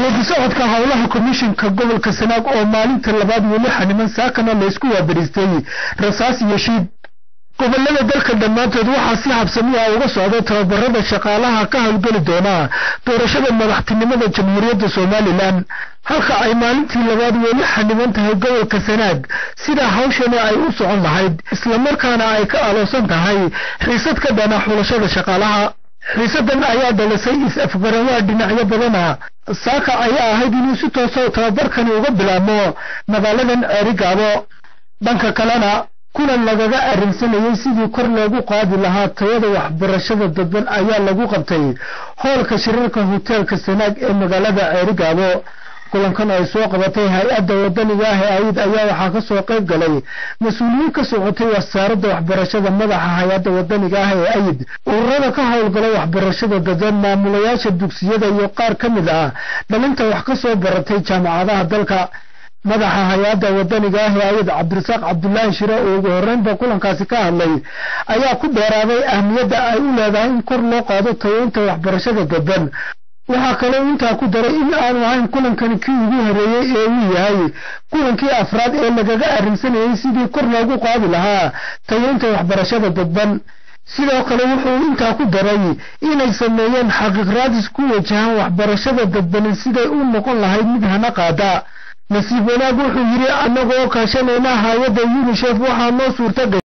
وبسعودك هؤلاء كوميشن كقبل كسناق أو مالين تلباد ولحن من ساكن اللي يسكوا بريستي رصاص يشيد قبل لنا ذلك الدمات وحا سيحب سميها وغسعودة تبرد الشقالها كهالقل دونا دورشد المدحتنمة جمهورية سومالي لان halka ay maalintii labaad weli xaniban tahay gobolka Sanaag sida hawshana ay u socon lahayd isla markaana ay ka aloosan tahay xiisad ka dhana xulashada shaqaalaha xiisadan ayaa dhalisay is-afgaranwaa dhinacyo badan saaka ayaa ahayd inuu si toos ah tababarkan uga bilaabo magaaladan Ceerigaabo dhanka kalena kulan lagaga arrinsanayay sidii kor loogu qaadi lahaa tayada waxbarashada dadban ayaa lagu qabtay hoolka shirarka hotelka Sanaag ee magaalada Ceerigaabo kulankan ay soo qabatay hay'adda wadaniga ah ee ayid ayaa waxa ka soo qayb galay mas'uuliyiin ka socotay wasaaradda waxbarashada madaxa hay'adda wadaniga ah ee ayid ururada ka howlgala waxbarashada dadban maamulayaasha dugsiyada iyo qaar ka mid ah dhalinta wax ka soo baratay jaamacadaha dalka madaxa hay'adda wadaniga ah ee ayid Cabdirasaaq Cabdullaahi Shire oo ugu horeynba kulankaasi ka hadlay ayaa ku dheeraaday ahmiyadda ay u leedahay in kor loo qaado tayada waxbarashada dadban waxa kale inta ku daray in aan ahayn kulankan kii ugu horeeyay ee uu yahay kulankii afraad ee lagaga arrinsanayay sidii kor loogu qaadi lahaa tayada waxbarashada dadban sidoo kale wuxuu inta ku daray inay sameeyeen xaqiiq raadis ku wajahan waxbarashada dadban siday u noqon lahayd mid hana qaada nasiib wanaag wuxuu yiri anagoo kaashanayna hay'adda UNICEF waxa noo suurtagal